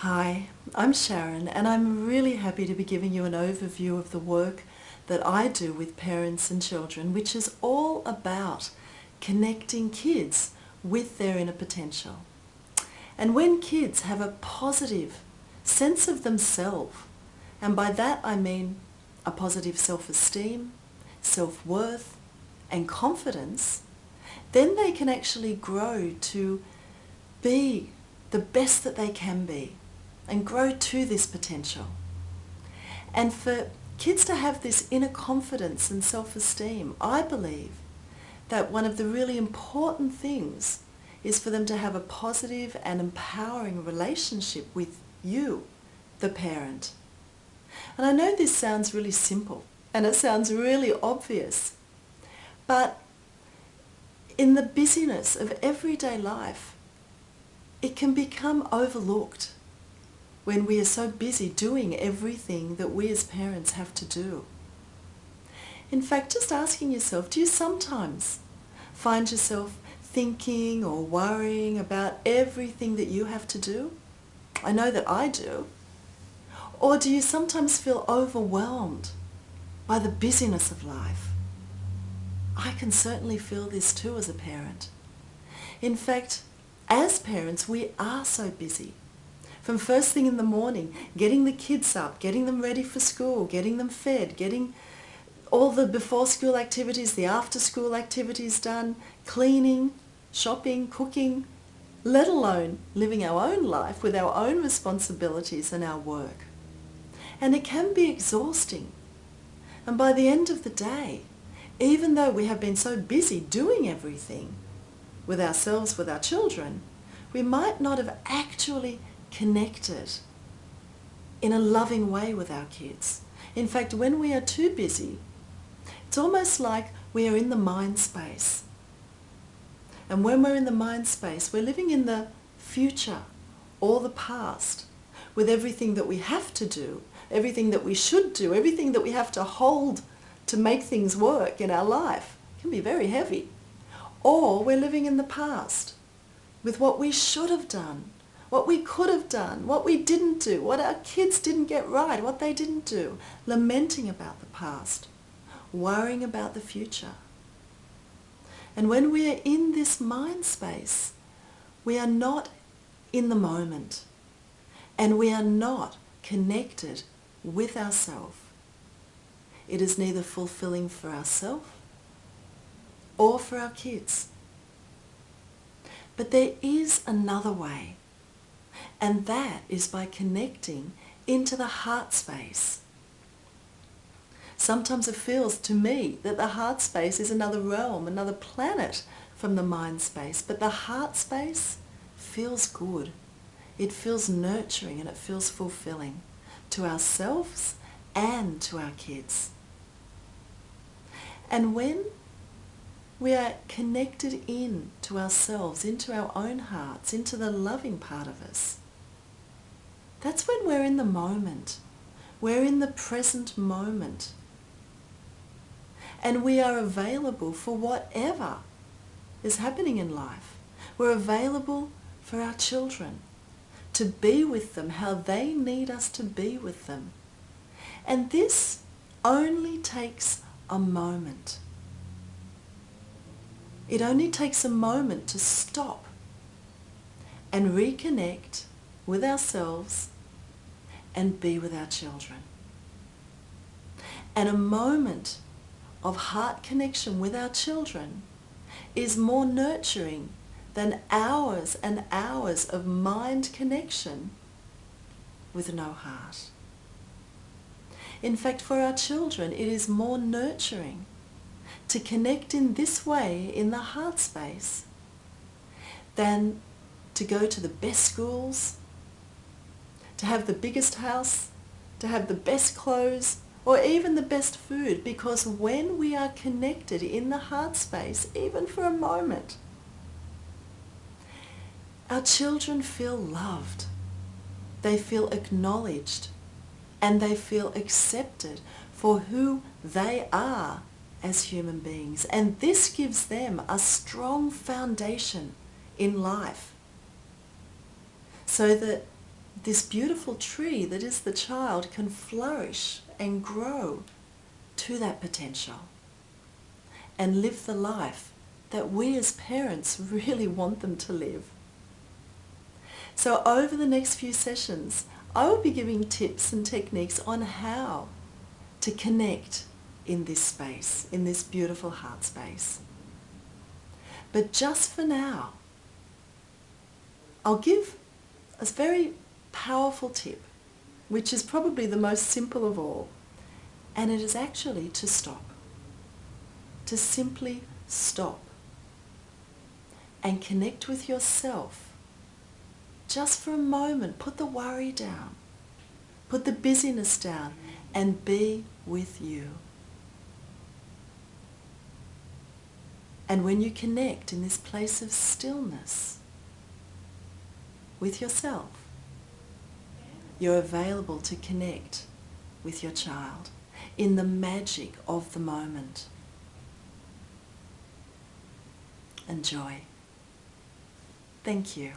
Hi, I'm Sharon, and I'm really happy to be giving you an overview of the work that I do with parents and children, which is all about connecting kids with their inner potential. And when kids have a positive sense of themselves, and by that I mean a positive self-esteem, self-worth, and confidence, then they can actually grow to be the best that they can be and grow to this potential. And for kids to have this inner confidence and self-esteem, I believe that one of the really important things is for them to have a positive and empowering relationship with you, the parent. And I know this sounds really simple and it sounds really obvious, but in the busyness of everyday life, it can become overlooked when we are so busy doing everything that we as parents have to do. In fact, just asking yourself, do you sometimes find yourself thinking or worrying about everything that you have to do? I know that I do. Or do you sometimes feel overwhelmed by the busyness of life? I can certainly feel this too as a parent. In fact, as parents, we are so busy. From first thing in the morning, getting the kids up, getting them ready for school, getting them fed, getting all the before school activities, the after school activities done, cleaning, shopping, cooking, let alone living our own life with our own responsibilities and our work. And it can be exhausting. And by the end of the day, even though we have been so busy doing everything with ourselves, with our children, we might not have actually connected in a loving way with our kids. In fact, when we are too busy, it's almost like we are in the mind space. And when we're in the mind space, we're living in the future or the past with everything that we have to do, everything that we should do, everything that we have to hold to make things work in our life. It can be very heavy. Or we're living in the past with what we should have done, what we could have done, what we didn't do, what our kids didn't get right, what they didn't do, lamenting about the past, worrying about the future. And when we are in this mind space, we are not in the moment and we are not connected with ourselves. It is neither fulfilling for ourselves or for our kids. But there is another way. And that is by connecting into the heart space. Sometimes it feels to me that the heart space is another realm, another planet from the mind space. But the heart space feels good. It feels nurturing and it feels fulfilling to ourselves and to our kids. And when we are connected in to ourselves, into our own hearts, into the loving part of us, that's when we're in the moment. We're in the present moment. And we are available for whatever is happening in life. We're available for our children, to be with them how they need us to be with them. And this only takes a moment. It only takes a moment to stop and reconnect with ourselves and be with our children. And a moment of heart connection with our children is more nurturing than hours and hours of mind connection with no heart. In fact, for our children, it is more nurturing to connect in this way in the heart space than to go to the best schools, to have the biggest house, to have the best clothes, or even the best food. Because when we are connected in the heart space, even for a moment, our children feel loved, they feel acknowledged, and they feel accepted for who they are as human beings. And this gives them a strong foundation in life so that this beautiful tree that is the child can flourish and grow to that potential and live the life that we as parents really want them to live. So over the next few sessions, I will be giving tips and techniques on how to connect in this space, in this beautiful heart space. But just for now, I'll give a very powerful tip, which is probably the most simple of all, and it is actually to stop. To simply stop and connect with yourself. Just for a moment, put the worry down, put the busyness down, and be with you. And when you connect in this place of stillness with yourself, you're available to connect with your child in the magic of the moment. Enjoy. Thank you.